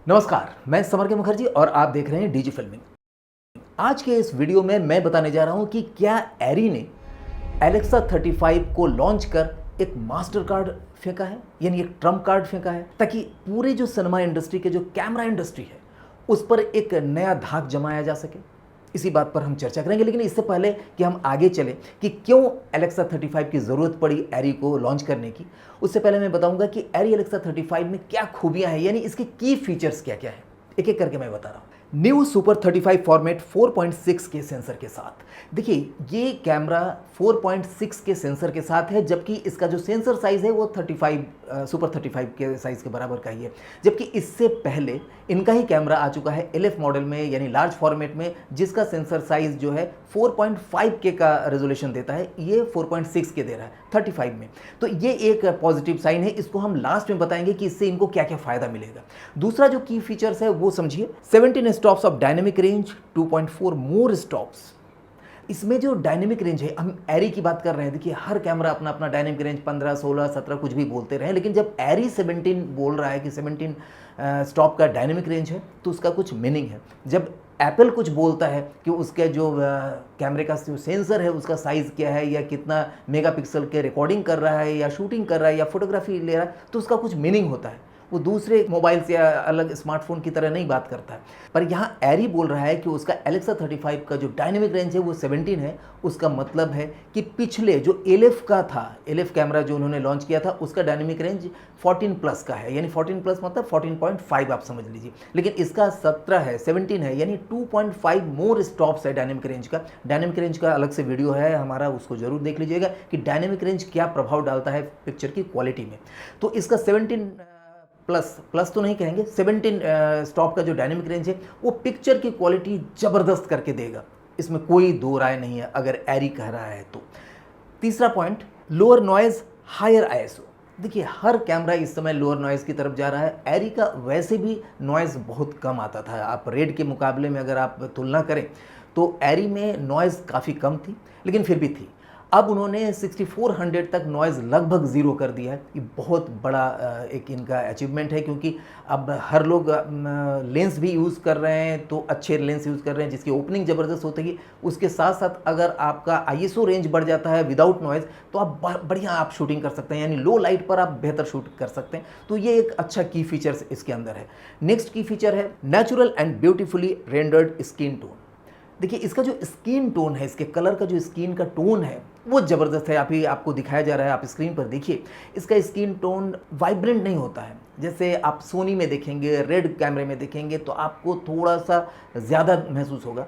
नमस्कार, मैं समर के मुखर्जी और आप देख रहे हैं डीजी फिल्मिंग। आज के इस वीडियो में मैं बताने जा रहा हूं कि क्या एरी ने एलेक्सा 35 को लॉन्च कर एक मास्टर कार्ड फेंका है, यानी एक ट्रम्प कार्ड फेंका है, ताकि पूरे जो सिनेमा इंडस्ट्री के जो कैमरा इंडस्ट्री है उस पर एक नया धाक जमाया जा सके। इसी बात पर हम चर्चा करेंगे, लेकिन इससे पहले कि हम आगे चलें कि क्यों एलेक्सा 35 की ज़रूरत पड़ी एरी को लॉन्च करने की, उससे पहले मैं बताऊंगा कि एरी एलेक्सा 35 में क्या खूबियां हैं, यानी इसके की फीचर्स क्या क्या हैं। एक एक करके मैं बता रहा हूँ। न्यू सुपर 35 फॉर्मेट 4.6 के सेंसर के साथ। देखिए, ये कैमरा 4.6 के सेंसर के साथ है, जबकि इसका जो सेंसर साइज़ है वो 35 सुपर 35 के साइज़ के बराबर का ही है। जबकि इससे पहले इनका ही कैमरा आ चुका है LF मॉडल में, यानी लार्ज फॉर्मेट में, जिसका सेंसर साइज़ जो है 4.5 के का रेजोल्यूशन देता है। ये 4.6 के दे रहा है 35 में। तो ये एक पॉजिटिव साइन है। इसको हम लास्ट में बताएंगे कि इससे इनको क्या क्या फ़ायदा मिलेगा। दूसरा जो की फीचर्स है वो समझिए। 17 stops of dynamic range, 2.4 more stops. इसमें जो डायनेमिक रेंज है, हम एरी की बात कर रहे हैं। देखिए, हर कैमरा अपना अपना डायनेमिक रेंज 15, 16, 17 कुछ भी बोलते रहे, लेकिन जब एरी 17 बोल रहा है कि 17 स्टॉप का डायनेमिक रेंज है, तो उसका कुछ मीनिंग है। जब एप्पल कुछ बोलता है कि उसके जो कैमरे का जो सेंसर है उसका साइज़ क्या है, या कितना मेगापिक्सल के रिकॉर्डिंग कर रहा है, या शूटिंग कर रहा है, या फोटोग्राफी ले रहा है, तो उसका कुछ मीनिंग होता है। वो दूसरे मोबाइल्स या अलग स्मार्टफोन की तरह नहीं बात करता है। पर यहाँ एरी बोल रहा है कि उसका एलेक्सा 35 का जो डायनेमिक रेंज है वो 17 है। उसका मतलब है कि पिछले जो LF का था, LF कैमरा जो उन्होंने लॉन्च किया था, उसका डायनेमिक रेंज 14 प्लस का है, यानी 14 प्लस मतलब 14.5 आप समझ लीजिए। लेकिन इसका 17 है, 17 है, यानी 2.5 मोर स्टॉप्स है डायनेमिक रेंज का। डायनेमिक रेंज का अलग से वीडियो है हमारा, उसको जरूर देख लीजिएगा कि डायनेमिक रेंज क्या प्रभाव डालता है पिक्चर की क्वालिटी में। तो इसका 17 प्लस तो नहीं कहेंगे, 17 स्टॉप का जो डायनेमिक रेंज है वो पिक्चर की क्वालिटी ज़बरदस्त करके देगा। इसमें कोई दो राय नहीं है अगर एरी कह रहा है तो। तीसरा point, lower noise higher ISO। देखिए, हर कैमरा इस समय लोअर नॉइज़ की तरफ जा रहा है। एरी का वैसे भी नॉइज़ बहुत कम आता था। आप रेड के मुकाबले में अगर आप तुलना करें तो एरी में नॉइज़ काफ़ी कम थी, लेकिन फिर भी थी। अब उन्होंने 6400 तक नॉइज़ लगभग ज़ीरो कर दिया है। ये बहुत बड़ा एक इनका अचीवमेंट है, क्योंकि अब हर लोग लेंस भी यूज़ कर रहे हैं, तो अच्छे लेंस यूज़ कर रहे हैं जिसकी ओपनिंग ज़बरदस्त होती है। उसके साथ साथ अगर आपका ISO रेंज बढ़ जाता है विदाउट नॉइज़, तो आप बढ़िया आप शूटिंग कर सकते हैं, यानी लो लाइट पर आप बेहतर शूट कर सकते हैं। तो ये एक अच्छा की फीचर्स इसके अंदर है। नेक्स्ट की फीचर है natural and beautifully rendered skin tone. देखिए, इसका जो स्किन टोन है, इसके कलर का जो स्किन का टोन है वो ज़बरदस्त है। आपको दिखाया जा रहा है, आप स्क्रीन पर देखिए। इसका स्किन टोन वाइब्रेंट नहीं होता है। जैसे आप सोनी में देखेंगे, रेड कैमरे में देखेंगे तो आपको थोड़ा सा ज़्यादा महसूस होगा।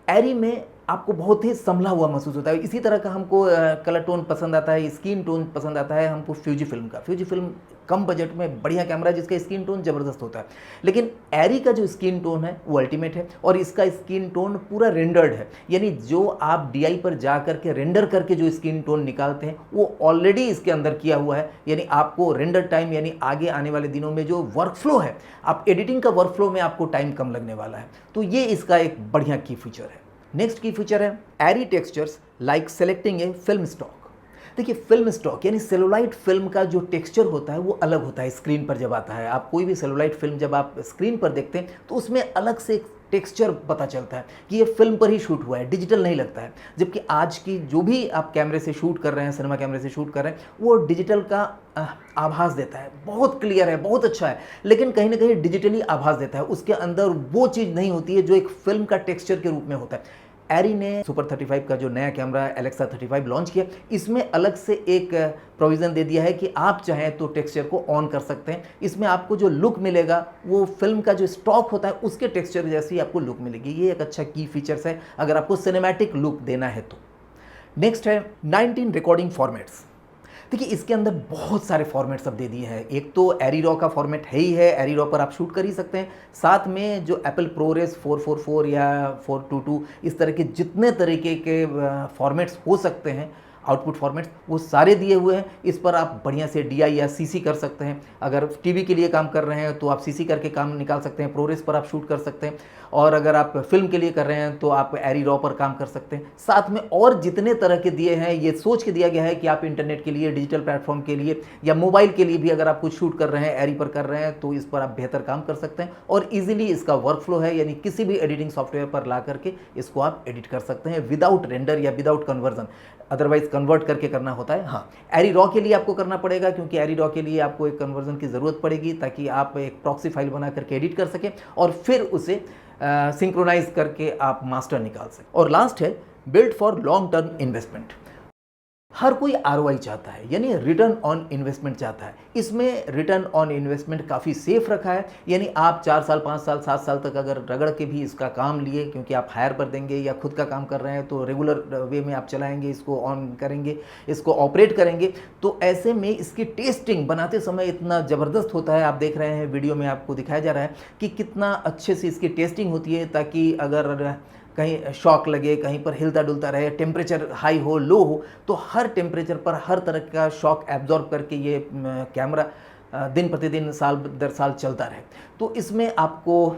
एरी में आपको बहुत ही संभला हुआ महसूस होता है। इसी तरह का हमको कलर टोन पसंद आता है, स्किन टोन पसंद आता है हमको फ्यूजी फिल्म का। फ्यूजी फिल्म कम बजट में बढ़िया कैमरा है जिसका स्किन टोन ज़बरदस्त होता है। लेकिन एरी का जो स्किन टोन है वो अल्टीमेट है, और इसका स्किन टोन पूरा रेंडर्ड है, यानी जो आप DI पर जा करके रेंडर करके जो स्किन टोन निकालते हैं वो ऑलरेडी इसके अंदर किया हुआ है। यानी आपको रेंडर टाइम, यानी आगे आने वाले दिनों में जो वर्कफ्लो है, आप एडिटिंग का वर्कफ्लो में आपको टाइम कम लगने वाला है। तो ये इसका एक बढ़िया की फीचर है। नेक्स्ट की फीचर है एरी टेक्सचर्स लाइक सेलेक्टिंग ए फिल्म स्टॉक। देखिए, फिल्म स्टॉक यानी सेलुलाइट फिल्म का जो टेक्सचर होता है वो अलग होता है स्क्रीन पर जब आता है। आप कोई भी सेलुलाइट फिल्म जब आप स्क्रीन पर देखते हैं तो उसमें अलग से एक टेक्सचर पता चलता है कि ये फिल्म पर ही शूट हुआ है, डिजिटल नहीं लगता है। जबकि आज की जो भी आप कैमरे से शूट कर रहे हैं, सिनेमा कैमरे से शूट कर रहे हैं, वो डिजिटल का आभास देता है। बहुत क्लियर है, बहुत अच्छा है, लेकिन कहीं ना कहीं डिजिटली आभास देता है। उसके अंदर वो चीज़ नहीं होती है जो एक फिल्म का टेक्सचर के रूप में होता है। एरी ने सुपर 35 का जो नया कैमरा एलेक्सा 35 लॉन्च किया, इसमें अलग से एक प्रोविज़न दे दिया है कि आप चाहें तो टेक्सचर को ऑन कर सकते हैं। इसमें आपको जो लुक मिलेगा वो फिल्म का जो स्टॉक होता है उसके टेक्सचर जैसी आपको लुक मिलेगी। ये एक अच्छा की फीचर्स है अगर आपको सिनेमैटिक लुक देना है तो। नेक्स्ट है 19 रिकॉर्डिंग फॉर्मेट्स। देखिए, इसके अंदर बहुत सारे फॉर्मेट्स अब दे दिए हैं। एक तो एरी रॉ का फॉर्मेट है ही है, एरी रॉ पर आप शूट कर ही सकते हैं। साथ में जो एप्पल ProRes 444 या 422 इस तरह के जितने तरीके के फॉर्मेट्स हो सकते हैं आउटपुट फॉर्मेट्स वो सारे दिए हुए हैं। इस पर आप बढ़िया से DI या CC कर सकते हैं। अगर टीवी के लिए काम कर रहे हैं तो आप CC करके काम निकाल सकते हैं, प्रोरेस पर आप शूट कर सकते हैं, और अगर आप फिल्म के लिए कर रहे हैं तो आप एरी रॉ पर काम कर सकते हैं। साथ में और जितने तरह के दिए हैं, ये सोच के दिया गया है कि आप इंटरनेट के लिए, डिजिटल प्लेटफॉर्म के लिए या मोबाइल के लिए भी अगर आप कुछ शूट कर रहे हैं, एरी पर कर रहे हैं, तो इस पर आप बेहतर काम कर सकते हैं। और ईजिली इसका वर्कफ्लो है, यानी किसी भी एडिटिंग सॉफ्टवेयर पर ला करके इसको आप एडिट कर सकते हैं विदाउट रेंडर या विदाउट कन्वर्जन। अदरवाइज कन्वर्ट करके करना होता है। हाँ, एरी रॉ के लिए आपको करना पड़ेगा, क्योंकि एरी रॉ के लिए आपको एक कन्वर्जन की ज़रूरत पड़ेगी ताकि आप एक प्रॉक्सी फाइल बना करके एडिट कर सकें और फिर उसे सिंक्रोनाइज करके आप मास्टर निकाल सकें। और लास्ट है build for long term investment. हर कोई ROI चाहता है, यानी रिटर्न ऑन इन्वेस्टमेंट चाहता है। इसमें रिटर्न ऑन इन्वेस्टमेंट काफ़ी सेफ रखा है, यानी आप 4 साल, 5 साल, 7 साल तक अगर रगड़ के भी इसका काम लिए, क्योंकि आप हायर पर देंगे या खुद का काम कर रहे हैं तो रेगुलर वे में आप चलाएंगे, इसको ऑन करेंगे, इसको ऑपरेट करेंगे, तो ऐसे में इसकी टेस्टिंग बनाते समय इतना ज़बरदस्त होता है। आप देख रहे हैं वीडियो में आपको दिखाया जा रहा है कि कितना अच्छे से इसकी टेस्टिंग होती है, ताकि अगर कहीं शॉक लगे, कहीं पर हिलता डुलता रहे, टेम्परेचर हाई हो, लो हो, तो हर टेम्परेचर पर हर तरह का शॉक एब्जॉर्ब करके ये कैमरा दिन प्रतिदिन, साल दर साल चलता रहे। तो इसमें आपको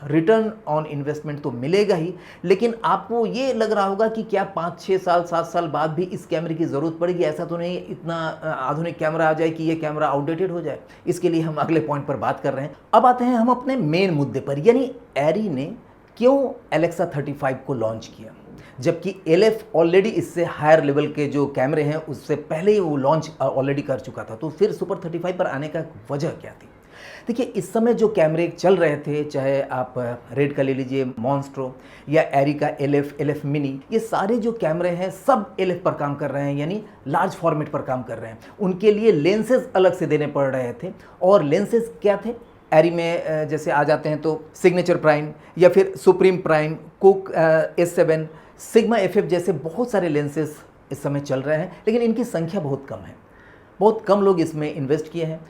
रिटर्न ऑन इन्वेस्टमेंट तो मिलेगा ही, लेकिन आपको ये लग रहा होगा कि क्या 5, 6 साल, 7 साल बाद भी इस कैमरे की ज़रूरत पड़ेगी। ऐसा तो नहीं इतना आधुनिक कैमरा आ जाए कि ये कैमरा आउटडेटेड हो जाए। इसके लिए हम अगले पॉइंट पर बात कर रहे हैं। अब आते हैं हम अपने मेन मुद्दे पर, यानी एरी ने क्यों Alexa 35 को लॉन्च किया, जबकि LF ऑलरेडी इससे हायर लेवल के जो कैमरे हैं उससे पहले ही वो लॉन्च ऑलरेडी कर चुका था। तो फिर सुपर 35 पर आने का वजह क्या थी? देखिए, इस समय जो कैमरे चल रहे थे, चाहे आप रेड का ले लीजिए मॉन्स्ट्रो या एरी का LF मिनी, ये सारे जो कैमरे हैं सब LF पर काम कर रहे हैं, यानी लार्ज फॉर्मेट पर काम कर रहे हैं। उनके लिए लेंसेज अलग से देने पड़ रहे थे, और लेंसेज क्या थे? एरी में जैसे आ जाते हैं तो सिग्नेचर प्राइम या फिर supreme prime, cook S7, sigma FF जैसे बहुत सारे लेंसेज इस समय चल रहे हैं, लेकिन इनकी संख्या बहुत कम है। बहुत कम लोग इसमें इन्वेस्ट किए हैं।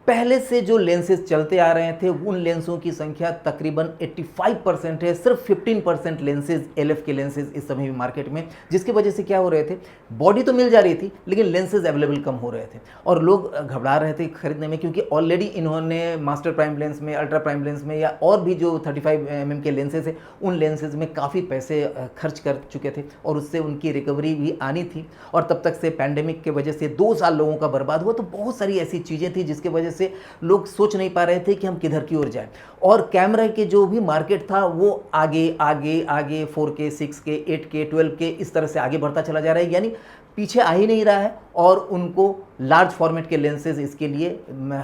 पहले से जो लेंसेज चलते आ रहे थे उन लेंसों की संख्या तकरीबन 85% है। सिर्फ 15% लेंसेज LF के लेंसेज इस समय भी मार्केट में, जिसकी वजह से क्या हो रहे थे, बॉडी तो मिल जा रही थी लेकिन लेंसेज अवेलेबल कम हो रहे थे और लोग घबरा रहे थे खरीदने में, क्योंकि ऑलरेडी इन्होंने मास्टर प्राइम लेंस में, अल्ट्रा प्राइम लेंस में या और भी जो 35mm के लेंसेज है उन लेंसेज में काफ़ी पैसे खर्च कर चुके थे और उससे उनकी रिकवरी भी आनी थी। और तब तक से पैंडेमिक के वजह से 2 साल लोगों का बर्बाद हुआ। तो बहुत सारी ऐसी चीज़ें थी जिसकी वजह से लोग सोच नहीं पा रहे थे कि हम किधर की ओर जाएं, और कैमरा के जो भी मार्केट था वो आगे आगे आगे 4K, 6K, 8K, 12K इस तरह से आगे बढ़ता चला जा रहा है, यानी पीछे आ ही नहीं रहा है और उनको लार्ज फॉर्मेट के लेंसेज इसके लिए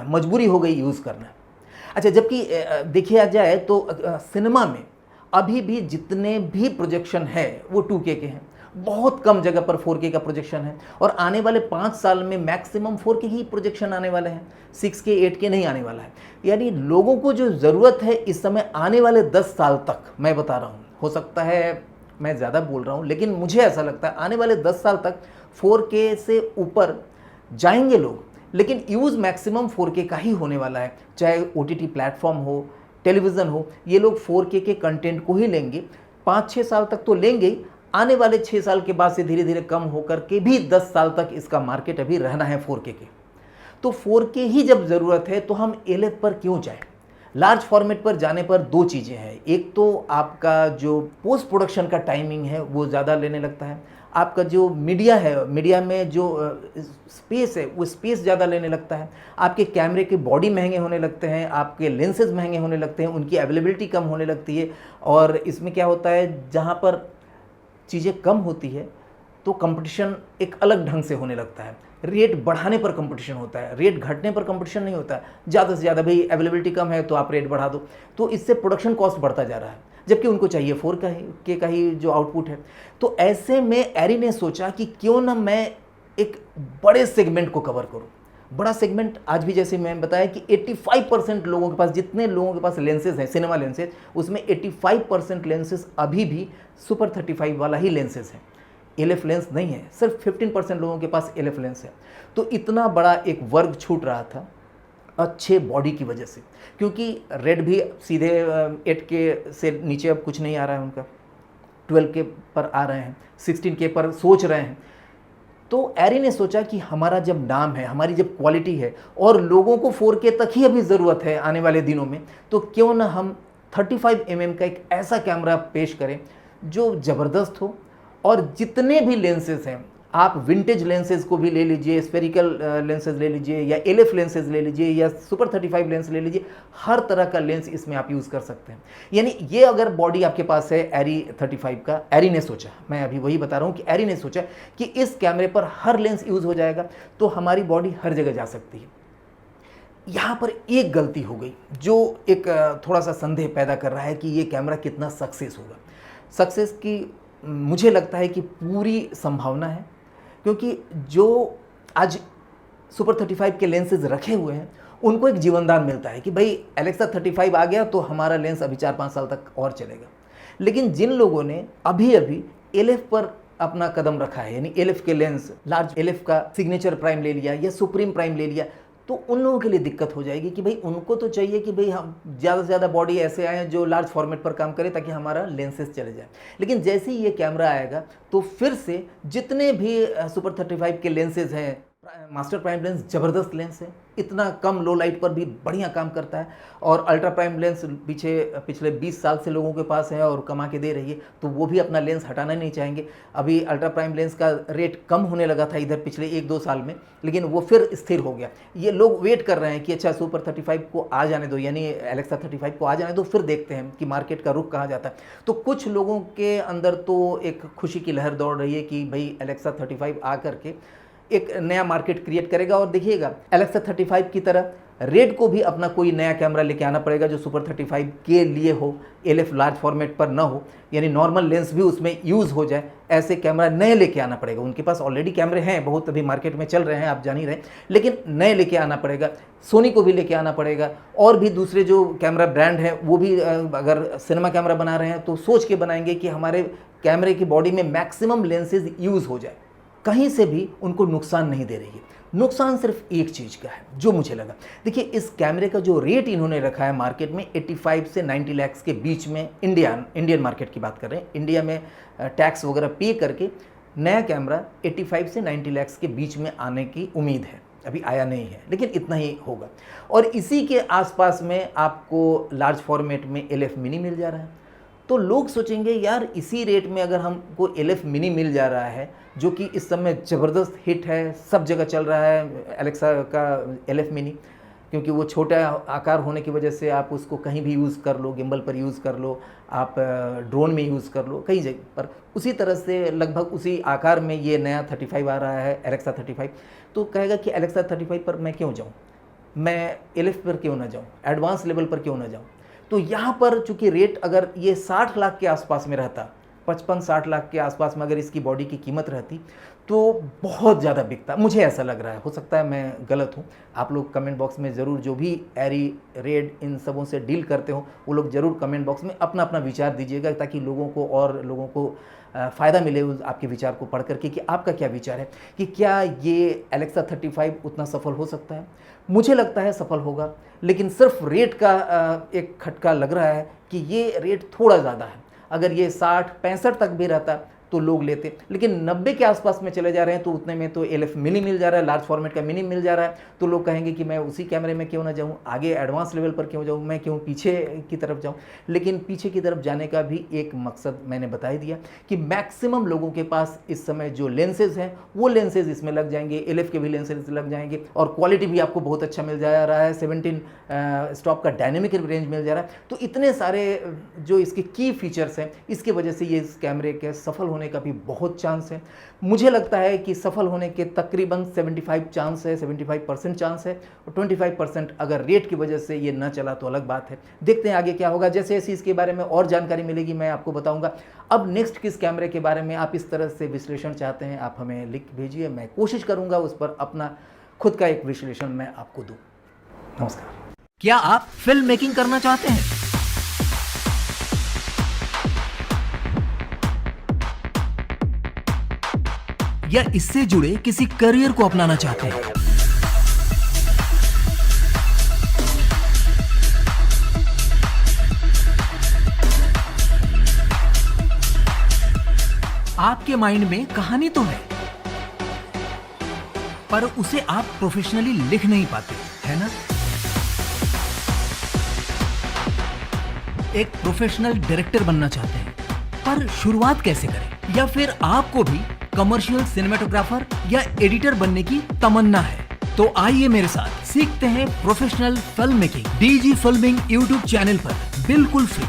मजबूरी हो गई यूज़ करना। अच्छा, जबकि देखिए जाए तो सिनेमा में अभी भी जितने भी प्रोजेक्शन है वो 2K के हैं, बहुत कम जगह पर 4K का प्रोजेक्शन है, और आने वाले 5 साल में मैक्सिमम 4K ही प्रोजेक्शन आने वाले हैं, 6K, 8K नहीं आने वाला है। यानी लोगों को जो ज़रूरत है इस समय आने वाले 10 साल तक, मैं बता रहा हूँ, हो सकता है मैं ज़्यादा बोल रहा हूँ लेकिन मुझे ऐसा लगता है आने वाले 10 साल तक 4K से ऊपर जाएंगे लोग, लेकिन यूज़ मैक्सिमम 4K का ही होने वाला है। चाहे OTT प्लेटफॉर्म हो, टेलीविज़न हो, ये लोग 4K के कंटेंट को ही लेंगे। 5-6 साल तक तो लेंगे ही, आने वाले 6 साल के बाद से धीरे धीरे कम होकर के भी 10 साल तक इसका मार्केट अभी रहना है 4K के। तो 4K ही जब ज़रूरत है तो हम LF पर क्यों जाएं? लार्ज फॉर्मेट पर जाने पर 2 चीज़ें हैं। एक तो आपका जो पोस्ट प्रोडक्शन का टाइमिंग है वो ज़्यादा लेने लगता है, आपका जो मीडिया है, मीडिया में जो स्पेस है वो स्पेस ज़्यादा लेने लगता है, आपके कैमरे के बॉडी महंगे होने लगते हैं, आपके लेंसेज महंगे होने लगते हैं, उनकी अवेलेबिलिटी कम होने लगती है। और इसमें क्या होता है, जहाँ पर चीज़ें कम होती है तो कंपटीशन एक अलग ढंग से होने लगता है। रेट बढ़ाने पर कंपटीशन होता है, रेट घटने पर कंपटीशन नहीं होता है। ज़्यादा से ज़्यादा भाई अवेलेबिलिटी कम है तो आप रेट बढ़ा दो, तो इससे प्रोडक्शन कॉस्ट बढ़ता जा रहा है, जबकि उनको चाहिए 4K का ही जो आउटपुट है। तो ऐसे में एरी ने सोचा कि क्यों ना मैं एक बड़े सेगमेंट को कवर करूँ। बड़ा सेगमेंट आज भी, जैसे मैं बताया कि 85% लोगों के पास, जितने लोगों के पास लेंसेज हैं, सिनेमा लेंसेज, उसमें 85% लेंसेज अभी भी सुपर 35 वाला ही लेंसेज है, LF लेंस नहीं है। सिर्फ 15% लोगों के पास LF लेंस है। तो इतना बड़ा एक वर्ग छूट रहा था अच्छे बॉडी की वजह से, क्योंकि रेड भी सीधे 8K से नीचे अब कुछ नहीं आ रहा है उनका, 12K पर आ रहे हैं, 16K पर सोच रहे हैं। तो एरी ने सोचा कि हमारा जब नाम है, हमारी जब क्वालिटी है और लोगों को 4K तक ही अभी ज़रूरत है आने वाले दिनों में, तो क्यों ना हम 35mm का एक ऐसा कैमरा पेश करें जो ज़बरदस्त हो। और जितने भी लेंसेज हैं, आप विंटेज लेंसेज को भी ले लीजिए, स्फेरिकल लेंसेज ले लीजिए, या LF लेंसेज ले लीजिए, या सुपर 35 लेंस ले लीजिए, हर तरह का लेंस इसमें आप यूज़ कर सकते हैं। यानी ये अगर बॉडी आपके पास है एरी 35 का, एरी ने सोचा, मैं अभी वही बता रहा हूँ कि एरी ने सोचा कि इस कैमरे पर हर लेंस यूज़ हो जाएगा तो हमारी बॉडी हर जगह जा सकती है। यहाँ पर एक गलती हो गई जो एक थोड़ा सा संदेह पैदा कर रहा है कि ये कैमरा कितना सक्सेस होगा। सक्सेस की मुझे लगता है कि पूरी संभावना है, क्योंकि जो आज सुपर 35 के लेंसेज रखे हुए हैं उनको एक जीवनदान मिलता है कि भाई एलेक्सा 35 आ गया तो हमारा लेंस अभी 4-5 साल तक और चलेगा। लेकिन जिन लोगों ने अभी अभी LF पर अपना कदम रखा है, यानी LF के लेंस, लार्ज LF का सिग्नेचर प्राइम ले लिया या सुप्रीम प्राइम ले लिया, तो उन लोगों के लिए दिक्कत हो जाएगी कि भाई उनको तो चाहिए कि भाई हम ज़्यादा से ज़्यादा बॉडी ऐसे आए जो लार्ज फॉर्मेट पर काम करे ताकि हमारा लेंसेज चले जाए। लेकिन जैसे ही ये कैमरा आएगा तो फिर से जितने भी सुपर 35 के लेंसेज हैं, मास्टर प्राइम लेंस ज़बरदस्त लेंस है, इतना कम लो लाइट पर भी बढ़िया काम करता है, और अल्ट्रा प्राइम लेंस पिछले 20 साल से लोगों के पास है और कमा के दे रही है, तो वो भी अपना लेंस हटाना नहीं चाहेंगे। अभी अल्ट्रा प्राइम लेंस का रेट कम होने लगा था इधर पिछले 1-2 साल में, लेकिन वो फिर स्थिर हो गया। ये लोग वेट कर रहे हैं कि अच्छा सुपर 35 को आ जाने दो, यानी एलेक्सा 35 को आ जाने दो, फिर देखते हैं कि मार्केट का रुख कहाँ जाता है। तो कुछ लोगों के अंदर तो एक खुशी की लहर दौड़ रही है कि भाई एलेक्सा 35 आ करके एक नया मार्केट क्रिएट करेगा। और देखिएगा, एलेक्सा 35 की तरह रेड को भी अपना कोई नया कैमरा लेके आना पड़ेगा जो सुपर 35 के लिए हो, LF लार्ज फॉर्मेट पर ना हो, यानी नॉर्मल लेंस भी उसमें यूज़ हो जाए, ऐसे कैमरा नए लेके आना पड़ेगा। उनके पास ऑलरेडी कैमरे हैं, बहुत अभी मार्केट में चल रहे हैं, आप जान ही रहे, लेकिन नए लेके आना पड़ेगा। सोनी को भी लेके आना पड़ेगा, और भी दूसरे जो कैमरा ब्रांड हैं वो भी अगर सिनेमा कैमरा बना रहे हैं तो सोच के बनाएंगे कि हमारे कैमरे की बॉडी में मैक्सिमम लेंसेज यूज़ हो जाए, कहीं से भी उनको नुकसान नहीं दे रही है। नुकसान सिर्फ एक चीज़ का है जो मुझे लगा। देखिए, इस कैमरे का जो रेट इन्होंने रखा है मार्केट में 85 से 90 लाख के बीच में, इंडियन मार्केट की बात कर रहे हैं, इंडिया में टैक्स वगैरह पे करके नया कैमरा 85 से 90 लाख के बीच में आने की उम्मीद है। अभी आया नहीं है, लेकिन इतना ही होगा। और इसी के आसपास में आपको लार्ज फॉर्मेट में LF मिनी मिल जा रहा है। तो लोग सोचेंगे यार, इसी रेट में अगर हमको LF मिनी मिल जा रहा है, जो कि इस समय ज़बरदस्त हिट है, सब जगह चल रहा है एलेक्सा का LF मिनी, क्योंकि वो छोटा आकार होने की वजह से आप उसको कहीं भी यूज़ कर लो, गिम्बल पर यूज़ कर लो, आप ड्रोन में यूज़ कर लो, कई जगह पर। उसी तरह से लगभग उसी आकार में ये नया 35 आ रहा है, एलेक्सा 35। तो कहेगा कि एलेक्सा 35 पर मैं क्यों जाऊँ, मैं LF पर क्यों ना जाऊँ, एडवांस लेवल पर क्यों ना जाऊँ। तो यहाँ पर चूँकि रेट अगर ये 60 लाख के आसपास में रहता, 55-60 लाख के आसपास में अगर इसकी बॉडी की कीमत रहती, तो बहुत ज़्यादा बिकता, मुझे ऐसा लग रहा है। हो सकता है मैं गलत हूँ, आप लोग कमेंट बॉक्स में ज़रूर, जो भी एरी, रेड इन सबों से डील करते हो वो लोग ज़रूर कमेंट बॉक्स में अपना अपना विचार दीजिएगा, ताकि लोगों को फ़ायदा मिले उस आपके विचार को पढ़ करके कि आपका क्या विचार है कि क्या ये एलेक्सा 35 उतना सफल हो सकता है। मुझे लगता है सफल होगा, लेकिन सिर्फ रेट का एक खटका लग रहा है कि ये रेट थोड़ा ज़्यादा है। अगर ये 60-65 तक भी रहता तो लोग लेते, लेकिन 90 के आसपास में चले जा रहे हैं, तो उतने में तो LF मिनी मिल जा रहा है, लार्ज फॉर्मेट का मिनी मिल जा रहा है। तो लोग कहेंगे कि मैं उसी कैमरे में क्यों ना जाऊं, आगे एडवांस लेवल पर क्यों जाऊं, मैं क्यों पीछे की तरफ जाऊं। लेकिन पीछे की तरफ जाने का भी एक मकसद मैंने बता ही दिया कि मैक्सिमम लोगों के पास इस समय जो लेंसेज हैं वो लेंसेज इसमें लग जाएंगे, LF के भी लेंसेज लग जाएंगे, और क्वालिटी भी आपको बहुत अच्छा मिल जा रहा है। 17 स्टॉप का डायनेमिक रेंज मिल जा रहा है। तो इतने सारे जो इसके की फीचर्स हैं, इसकी वजह से ये इस कैमरे के सफल होने का भी बहुत चांस है। मुझे लगता है कि सफल होने के तकरीबन 75 चांस है, 75% चांस है, और 25% अगर रेट की वजह से ये न चला तो अलग बात है। देखते हैं आगे क्या होगा। जैसे जैसे इसके बारे में और जानकारी मिलेगी मैं आपको बताऊंगा। अब नेक्स्ट किस कैमरे के बारे में आप इस तरह से विश्लेषण चाहते हैं, आप हमें लिख भेजिए, मैं कोशिश करूंगा उस पर अपना खुद का एक विश्लेषण मैं आपको दूं। नमस्कार। क्या आप फिल्म मेकिंग करना चाहते हैं? या इससे जुड़े किसी करियर को अपनाना चाहते हैं? आपके माइंड में कहानी तो है, पर उसे आप प्रोफेशनली लिख नहीं पाते, है ना? एक प्रोफेशनल डायरेक्टर बनना चाहते हैं, पर शुरुआत कैसे करें? या फिर आपको भी कमर्शियल सिनेमेटोग्राफर या एडिटर बनने की तमन्ना है? तो आइए मेरे साथ सीखते हैं professional film making DG filming YouTube channel पर बिल्कुल फ्री।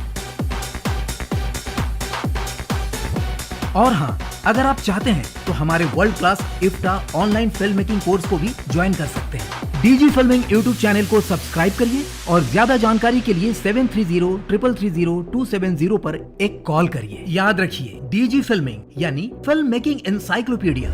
और हाँ, अगर आप चाहते हैं तो हमारे world class IFTA online film making course को भी ज्वाइन कर सकते हैं। डीजी फिल्मिंग यूट्यूब चैनल को सब्सक्राइब करिए और ज्यादा जानकारी के लिए 7303330270 पर एक कॉल करिए। याद रखिए, डीजी फिल्मिंग यानी फिल्म मेकिंग एनसाइक्लोपीडिया।